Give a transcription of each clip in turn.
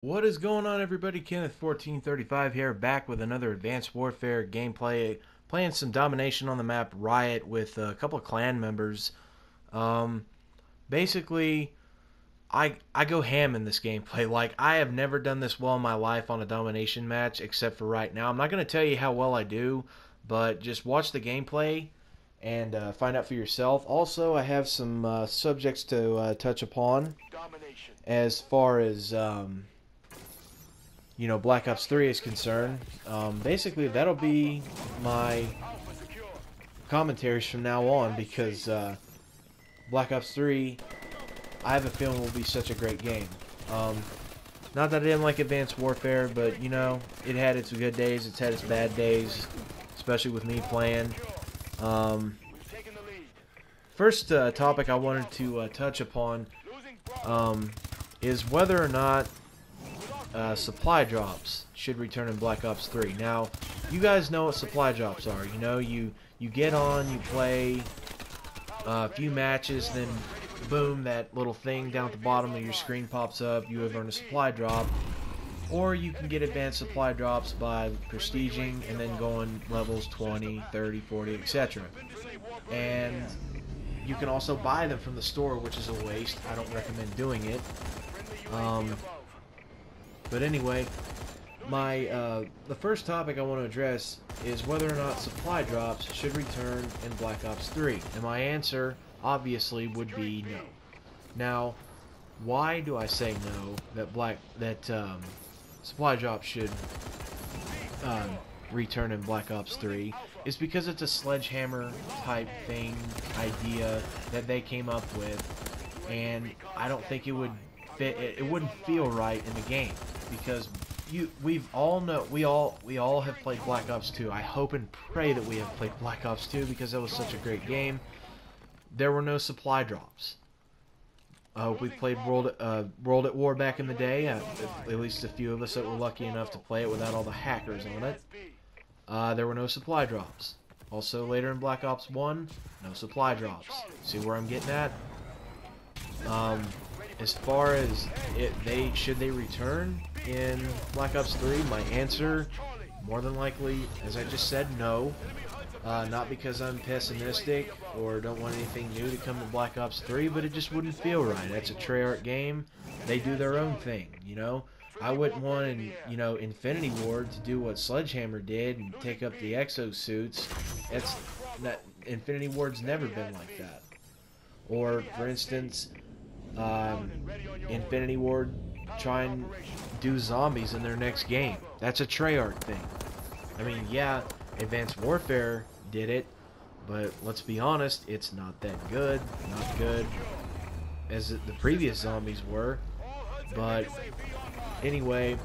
What is going on, everybody? Kenneth1435 here, back with another Advanced Warfare gameplay, playing some domination on the map Riot with a couple of clan members. Um, Basically, I go ham in this gameplay. Like, I have never done this well in my life on a domination match, except for right now. I'm not going to tell you how well I do, but just watch the gameplay and find out for yourself. Also, I have some subjects to touch upon as far as Black Ops 3 is concerned. Basically, that'll be my commentaries from now on because Black Ops 3, I have a feeling, will be such a great game. Not that I didn't like Advanced Warfare, but, it had its good days, it's had its bad days, especially with me playing. First topic I wanted to touch upon is whether or not supply drops should return in Black Ops 3. Now, you guys know what supply drops are. You get on, you play a few matches, then boom, that little thing down at the bottom of your screen pops up. You have earned a supply drop. Or you can get advanced supply drops by prestiging and then going levels 20, 30, 40, etc. And you can also buy them from the store, which is a waste. I don't recommend doing it. But anyway, the first topic I want to address is whether or not supply drops should return in Black Ops 3. And my answer, obviously, would be no. Now, why do I say no that supply drops should return in Black Ops 3? Is because it's a sledgehammer type thing, idea that they came up with, and I don't think it would fit. It wouldn't feel right in the game because we all have played Black Ops 2. I hope and pray that we have played Black Ops 2 because that was such a great game. There were no supply drops. I hope we played World at War back in the day. At least a few of us that were lucky enough to play it without all the hackers on it. There were no supply drops. Also, later in Black Ops 1, no supply drops. See where I'm getting at? As far as should they return in Black Ops 3, my answer, more than likely, as I just said, no. Not because I'm pessimistic or don't want anything new to come to Black Ops 3, but it just wouldn't feel right. That's a Treyarch game. They do their own thing, I wouldn't want, Infinity Ward to do what Sledgehammer did and take up the exosuits. Infinity Ward's never been like that. Or, for instance, Infinity Ward try and do zombies in their next game. That's a Treyarch thing. I mean, yeah, Advanced Warfare did it, but let's be honest, it's not that good. Not good as the previous zombies were. But anyway,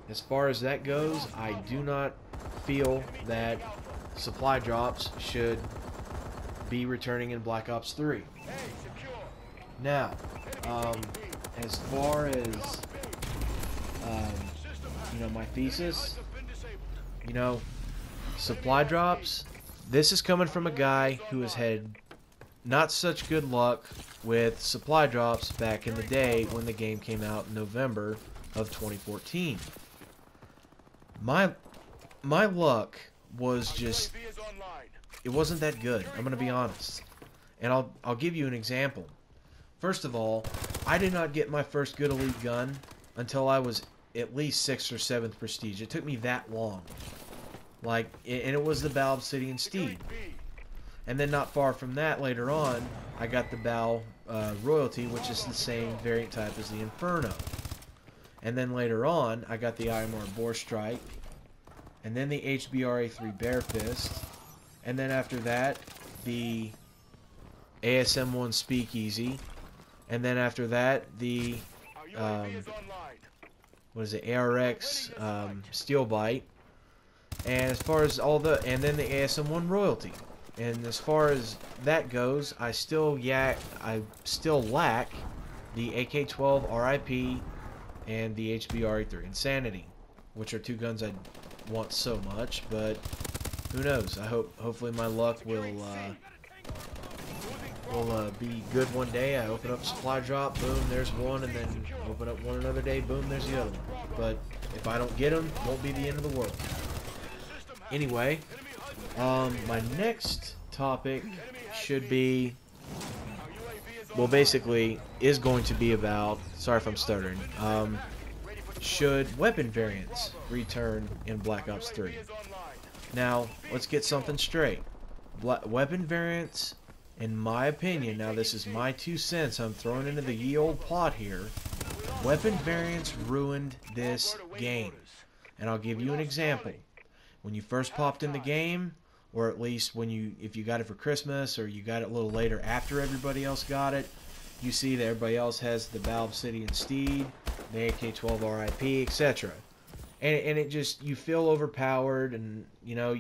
as far as that goes, I do not feel that supply drops should be returning in Black Ops 3. Now, as far as my thesis, supply drops, this is coming from a guy who has had not such good luck with supply drops back in the day when the game came out in November of 2014. My luck was just, it wasn't that good. I'm gonna be honest, and I'll give you an example. First of all, I did not get my first good elite gun until I was at least 6th or 7th prestige. It took me that long. And it was the Bow Obsidian Steed. And then not far from that, later on, I got the Bow Royalty, which is the same variant type as the Inferno. And then later on, I got the IMR Boar Strike. And then the HBRA3 Bear Fist. And then after that, the ASM-1 Speakeasy. And then after that, the ARX Steel Bite. And as far as and then the ASM-1 Royalty. And as far as that goes, I still lack the AK-12 RIP and the HBRA3 Insanity, which are two guns I want so much, but who knows? Hopefully my luck will will be good one day. I open up supply drop, boom, there's one, and then open up one another day, boom, there's the other one. But if I don't get them, it won't be the end of the world. Anyway, my next topic should be, well, basically, is going to be about, sorry if I'm stuttering, should weapon variants return in Black Ops 3? Now, let's get something straight. Weapon variants, in my opinion, now this is my 2 cents I'm throwing into the ye old pot here, weapon variants ruined this game. And I'll give you an example. When you first popped in the game, or at least if you got it for Christmas, or you got it a little later after everybody else got it, you see that everybody else has the Valve Obsidian Steed, the AK-12 RIP, etc. And it just, you feel overpowered, and you know,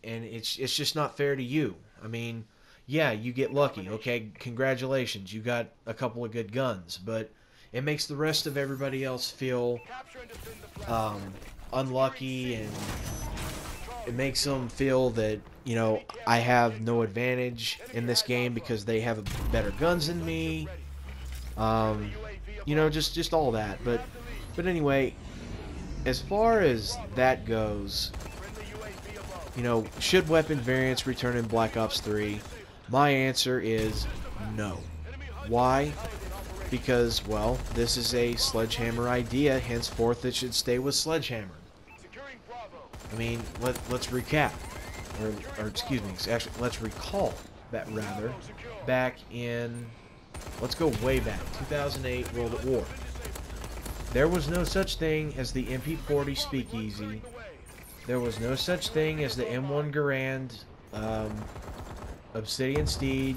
and it's just not fair to you. I mean, yeah, you get lucky, okay, congratulations, you got a couple of good guns, but it makes the rest of everybody else feel unlucky, and it makes them feel that, you know, I have no advantage in this game because they have better guns than me. You know, just all that. But anyway, as far as that goes, you know, should weapon variants return in Black Ops 3? My answer is no. Why? Because, well, this is a Sledgehammer idea, henceforth it should stay with Sledgehammer. I mean, let's recap, or excuse me, actually, let's recall that rather, back in, let's go way back, 2008 World at War. There was no such thing as the MP40 Speakeasy. There was no such thing as the M1 Garand, Obsidian Steed.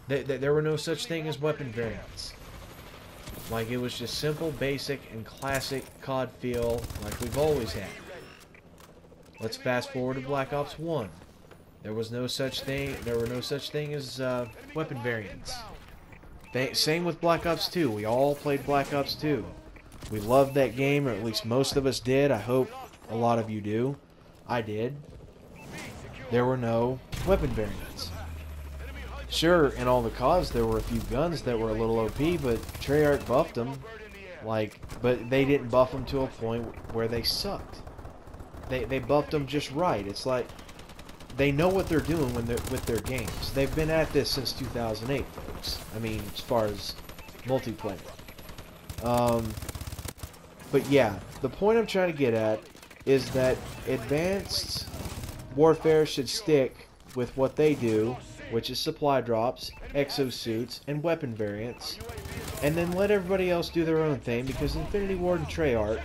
There were no such thing as weapon variants. Like, it was just simple, basic, and classic COD feel like we've always had. Let's fast forward to Black Ops 1. There was no such thing. There were no such thing as weapon variants. Same with Black Ops 2. We all played Black Ops 2. We loved that game, or at least most of us did. I hope a lot of you do. I did. There were no weapon variants. Sure, in all the CODs there were a few guns that were a little OP, but Treyarch buffed them. But they didn't buff them to a point where they sucked. They buffed them just right. It's like they know what they're doing with their games. They've been at this since 2008, folks. I mean, as far as multiplayer. But yeah, the point I'm trying to get at is that Advanced Warfare should stick with what they do, which is supply drops, exosuits, and weapon variants, and then let everybody else do their own thing, because Infinity Ward and Treyarch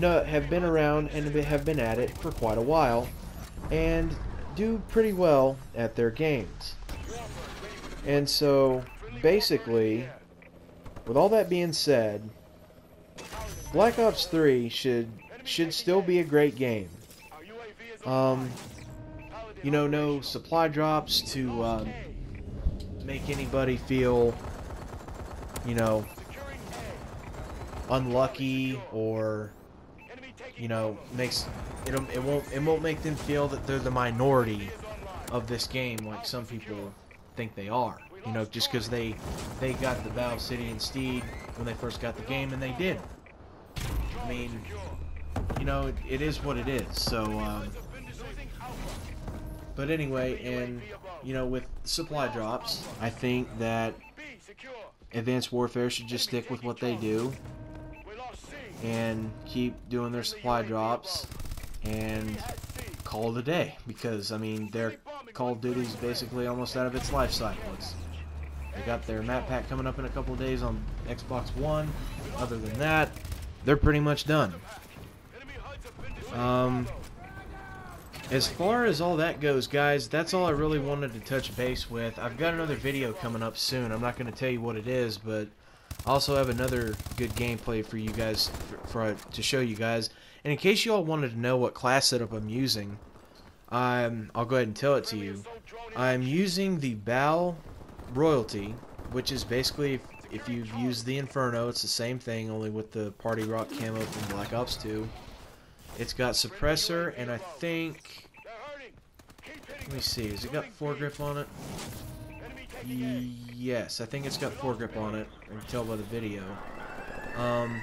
have been around and have been at it for quite a while, and do pretty well at their games. And so, basically, with all that being said, Black Ops 3 should still be a great game. You know, no supply drops to make anybody feel, you know, unlucky, or, you know, it won't make them feel that they're the minority of this game like some people think they are. You know, just because they got the Valve Obsidian Steed when they first got the game, and they did. I mean, you know, it is what it is. So, but anyway, and, you know, with supply drops, I think that Advanced Warfare should just stick with what they do and keep doing their supply drops and call it a day, because, I mean, their Call of Duty is basically almost out of its life cycle. They got their map pack coming up in a couple of days on Xbox One. Other than that, they're pretty much done. As far as all that goes, guys, that's all I really wanted to touch base with. I've got another video coming up soon. I'm not going to tell you what it is, but I also have another good gameplay for you guys to show you guys. And in case you all wanted to know what class setup I'm using, I'll go ahead and tell it to you. I'm using the Bow Royalty, which is basically, if you've used the Inferno, it's the same thing, only with the Party Rock camo from Black Ops 2. It's got suppressor, and I think, let me see, has it got foregrip on it? Yes, I think it's got foregrip on it. I can tell by the video. I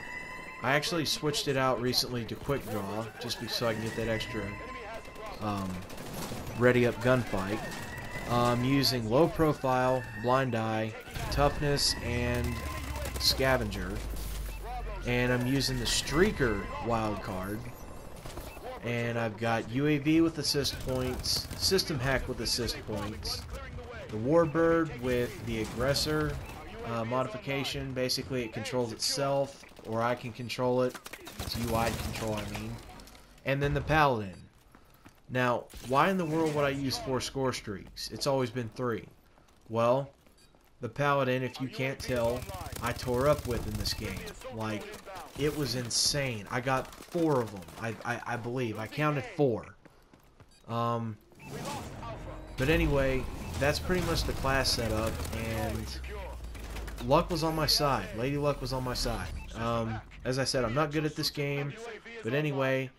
actually switched it out recently to quick draw, just so I can get that extra ready up gunfight. I'm using low profile, blind eye, toughness, and scavenger. And I'm using the streaker wild card. And I've got UAV with assist points, system hack with assist points, the warbird with the aggressor modification. Basically it controls itself, or I can control it. It's UI control, I mean. And then the paladin. Now, why in the world would I use 4 score streaks? It's always been 3. Well, the paladin, if you can't tell, I tore up with in this game. Like, it was insane. I got 4 of them, I believe. I counted 4. But anyway, that's pretty much the class setup, and luck was on my side. Lady Luck was on my side. As I said, I'm not good at this game, but anyway,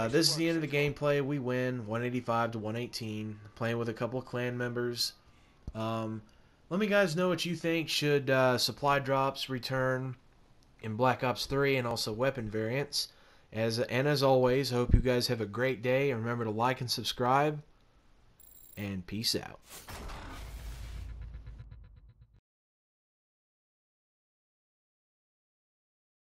this is the end of the gameplay. We win 185 to 118, playing with a couple of clan members. Let me guys know what you think. Should supply drops return in Black Ops 3 and also weapon variants? As always, I hope you guys have a great day, and remember to like and subscribe, and peace out.